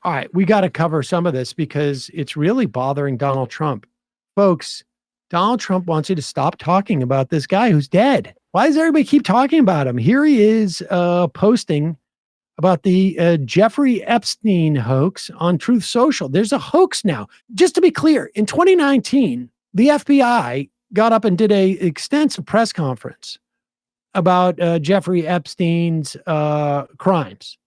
All right, we got to cover some of this because it's really bothering Donald Trump. Folks, Donald Trump wants you to stop talking about this guy who's dead. Why does everybody keep talking about him? Here he is posting about the Jeffrey Epstein hoax on Truth Social. There's a hoax now. Just to be clear, in 2019, the FBI got up and did a extensive press conference about Jeffrey Epstein's crimes.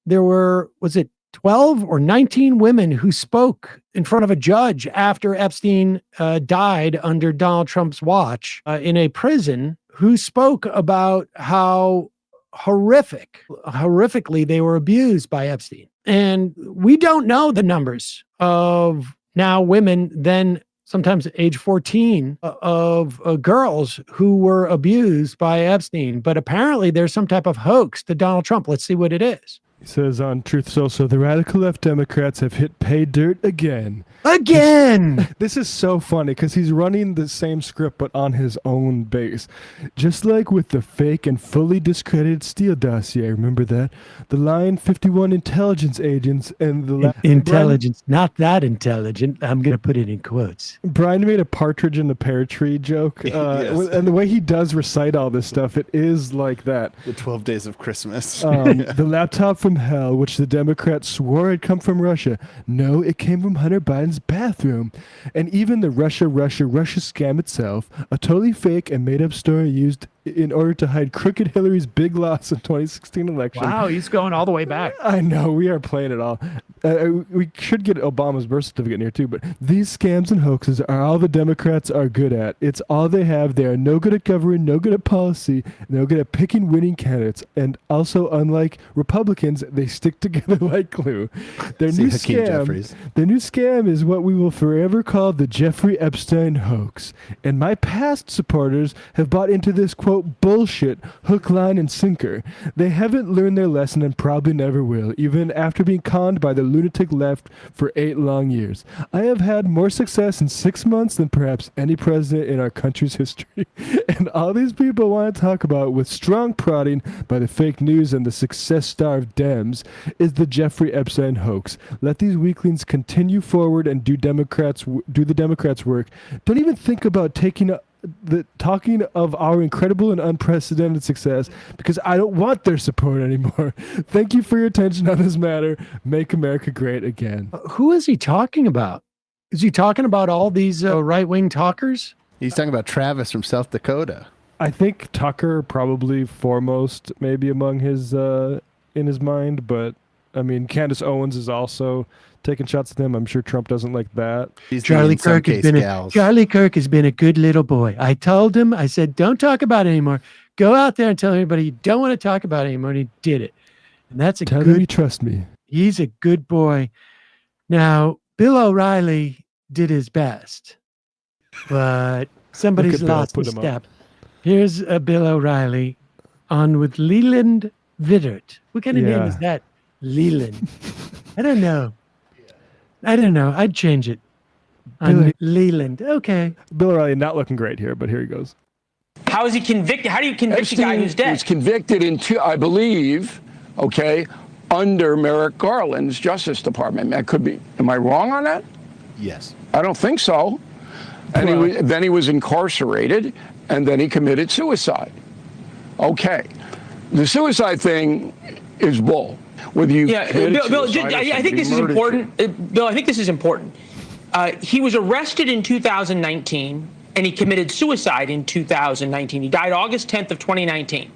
There were, was it 12 or 19 women who spoke in front of a judge after Epstein died under Donald Trump's watch in a prison, who spoke about how horrifically they were abused by Epstein. And we don't know the numbers of now women, then sometimes age 14, of girls who were abused by Epstein. But apparently there's some type of hoax to Donald Trump. Let's see what it is. He says on Truth Social, the radical left Democrats have hit pay dirt again. Again! This is so funny because he's running the same script but on his own base. Just like with the fake and fully discredited Steele dossier, remember that? The Line 51 intelligence agents and the... Intelligence, not that intelligent. I'm going to put it in quotes. Brian made a partridge in the pear tree joke. Yes. And the way he does recite all this stuff, it is like that. The 12 Days of Christmas. The laptop from hell, which the Democrats swore had come from Russia. No, it came from Hunter Biden's bathroom. And even the Russia scam itself, a totally fake and made up story used in order to hide crooked Hillary's big loss in 2016 election. Wow, he's going all the way back. I know, we are playing it all. We should get Obama's birth certificate in here too, but these scams and hoaxes are all the Democrats are good at. It's all they have. They are no good at governing, no good at policy, no good at picking winning candidates. And also, unlike Republicans, they stick together like glue. Their new scam is what we will forever call the Jeffrey Epstein hoax. And my past supporters have bought into this, quote, bullshit, hook, line, and sinker. They haven't learned their lesson and probably never will, even after being conned by the lunatic left for 8 long years. I have had more success in 6 months than perhaps any president in our country's history. And all these people want to talk about, with strong prodding by the fake news and the success-starved Dems, is the Jeffrey Epstein hoax. Let these weaklings continue forward and do the Democrats' work. Don't even think about talking of our incredible and unprecedented success, because I don't want their support anymore. Thank you for your attention on this matter. Make America great again. Who is he talking about? Is he talking about all these right-wing talkers? He's talking about Travis from South Dakota. I think Tucker probably foremost, maybe among his in his mind, but I mean, Candace Owens is also taking shots at him. I'm sure Trump doesn't like that. Charlie Kirk has been a good little boy. I told him, I said, don't talk about it anymore. Go out there and tell everybody you don't want to talk about it anymore. And he did it. And that's Tell him you trust me. He's a good boy. Now, Bill O'Reilly did his best, but somebody's lost a step. Here's Bill O'Reilly on with Leland Vittert. What kind of name is that? Leland. I don't know. I'd change it. Leland. Okay. Bill O'Reilly not looking great here, but here he goes. How is he convicted? How do you convict a guy who's dead? He was convicted in I believe, under Merrick Garland's Justice Department. That could be. Am I wrong on that? Yes. I don't think so. And then he was incarcerated, and then he committed suicide. Okay. The suicide thing is bull. Bill, I think this is important. Bill, I think this is important. He was arrested in 2019, and he committed suicide in 2019. He died August 10th of 2019.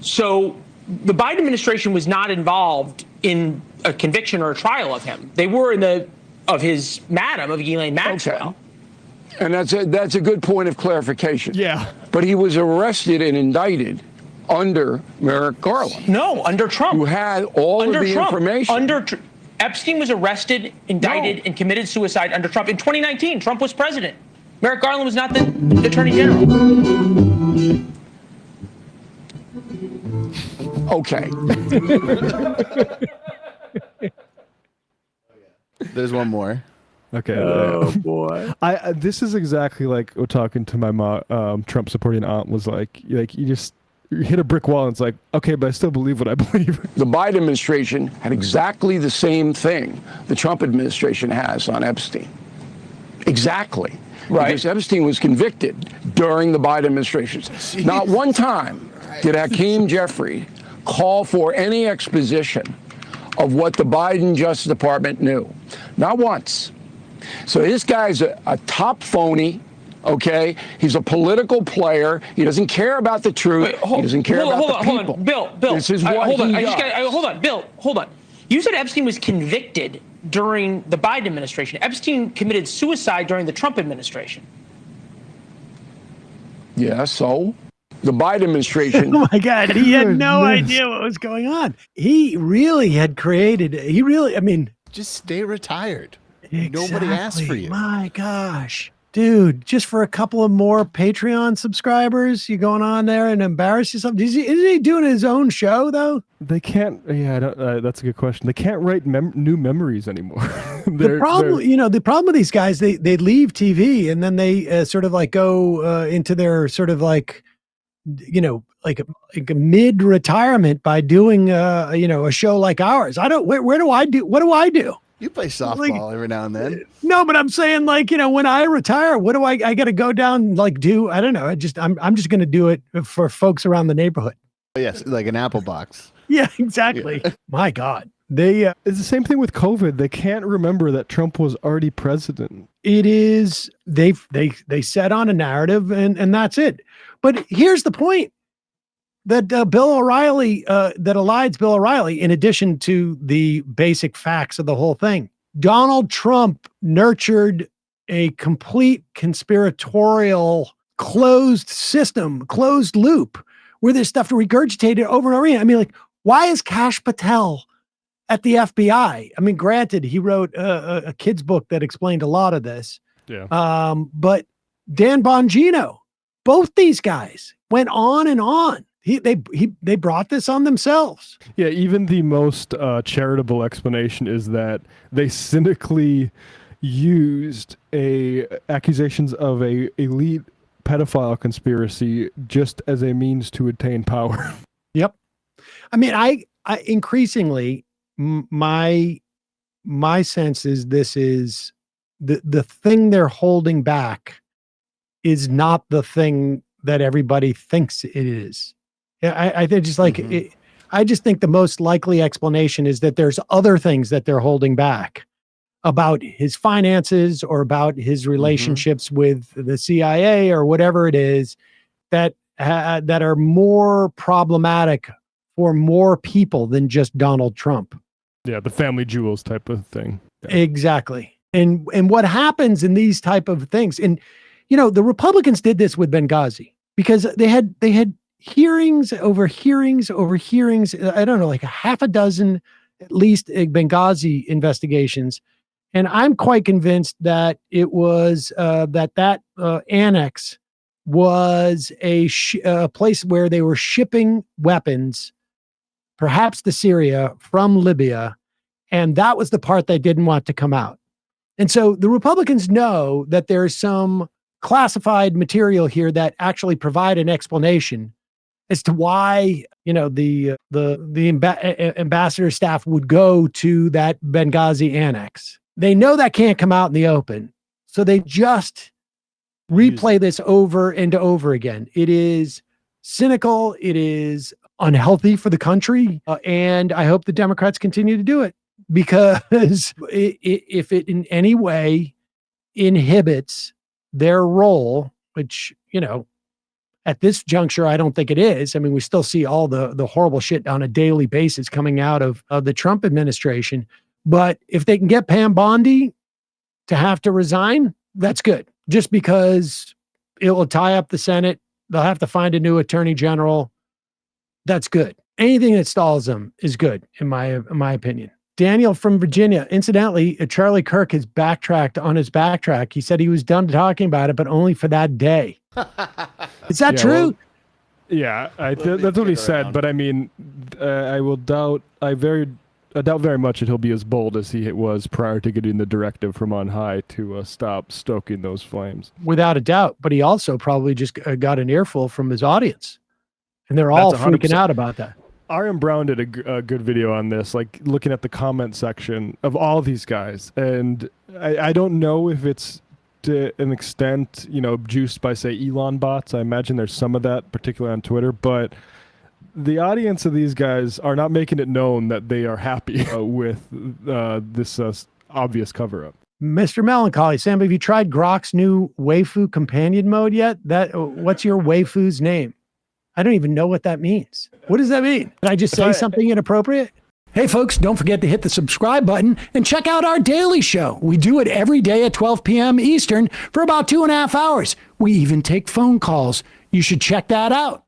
So the Biden administration was not involved in a conviction or a trial of him. They were of Ghislaine Maxwell. Okay. And that's a good point of clarification. Yeah. But he was arrested and indicted under Merrick Garland. No, under Trump. Who had all of the information. Epstein was arrested, indicted, and committed suicide under Trump in 2019. Trump was president. Merrick Garland was not the attorney general. Okay. There's one more. Okay. Oh boy. This is exactly like what talking to my Trump supporting aunt was like. You just, hit a brick wall and it's like, okay, but I still believe what I believe. The Biden administration had exactly the same thing the Trump administration has on Epstein. Exactly. Right. Because Epstein was convicted during the Biden administration. Jeez. Not one time did Hakeem Jeffrey call for any exposition of what the Biden Justice Department knew. Not once. So this guy's a top phony. Okay, he's a political player. He doesn't care about the truth. He doesn't care about the people. Hold on, Bill. This is what hold on. he does. Hold on, Bill. Hold on. You said Epstein was convicted during the Biden administration. Epstein committed suicide during the Trump administration. Yeah, so the Biden administration. Oh my God, he had no idea what was going on. He really had created. I mean, just stay retired. Exactly. Nobody asked for you. My gosh. Dude, just for a couple of more Patreon subscribers, you going on there and embarrass yourself? Isn't he doing his own show, though? They can't. Yeah, that's a good question. They can't write new memories anymore. The problem with these guys, they leave TV and then they sort of like go into their sort of like, like a mid-retirement by doing, a show like ours. What do I do? You play softball every now and then. No, but I'm saying when I retire, what do I got to go down do? I don't know. I'm just going to do it for folks around the neighborhood. Yes, like an Apple box. Yeah, exactly. Yeah. My God. It's the same thing with COVID. They can't remember that Trump was already president. It is they set on a narrative and that's it. But here's the point. That Bill O'Reilly, that elides Bill O'Reilly, in addition to the basic facts of the whole thing, Donald Trump nurtured a complete conspiratorial closed system, closed loop, where there's stuff regurgitated over and over again. I mean, like, why is Kash Patel at the FBI? I mean, granted, he wrote a kid's book that explained a lot of this. Yeah. But Dan Bongino, both these guys went on and on. They brought this on themselves. Yeah, even the most charitable explanation is that they cynically used accusations of a elite pedophile conspiracy just as a means to attain power. Yep. I mean, I increasingly my sense is this is the thing they're holding back is not the thing that everybody thinks it is. Yeah, I think just like I just think the most likely explanation is that there's other things that they're holding back about his finances or about his relationships with the CIA or whatever it is that are more problematic for more people than just Donald Trump. Yeah, the family jewels type of thing. Yeah. Exactly. And what happens in these type of things, and the Republicans did this with Benghazi because they had hearings over hearings over hearings. I don't know, like a half a dozen, at least Benghazi investigations. And I'm quite convinced that it was that annex was a place where they were shipping weapons, perhaps to Syria from Libya. And that was the part they didn't want to come out. And so the Republicans know that there's some classified material here that actually provide an explanation as to why, the ambassador staff would go to that Benghazi annex. They know that can't come out in the open. So they just replay this over and over again. It is cynical. It is unhealthy for the country. And I hope the Democrats continue to do it because if it in any way inhibits their role, which, at this juncture, I don't think it is. I mean, we still see all the horrible shit on a daily basis coming out of the Trump administration. But if they can get Pam Bondi to have to resign, that's good. Just because it will tie up the Senate, they'll have to find a new attorney general. That's good. Anything that stalls them is good, in my opinion. Daniel from Virginia. Incidentally, Charlie Kirk has backtracked on his backtrack. He said he was done talking about it, but only for that day. Is that true? Well, yeah, that's what he said. But I mean, I doubt very much that he'll be as bold as he was prior to getting the directive from on high to stop stoking those flames. Without a doubt. But he also probably just got an earful from his audience. And they're all That's freaking 100%. out about that. RM Brown did a good video on this, like looking at the comment section of all these guys. And I don't know if it's to an extent, juiced by, say, Elon bots. I imagine there's some of that, particularly on Twitter. But the audience of these guys are not making it known that they are happy with this obvious cover-up. Mr. Melancholy, Sam, have you tried Grok's new waifu companion mode yet? What's your waifu's name? I don't even know what that means. What does that mean? Did I just say something inappropriate? Hey, folks, don't forget to hit the subscribe button and check out our daily show. We do it every day at 12 p.m. Eastern for about 2.5 hours. We even take phone calls. You should check that out.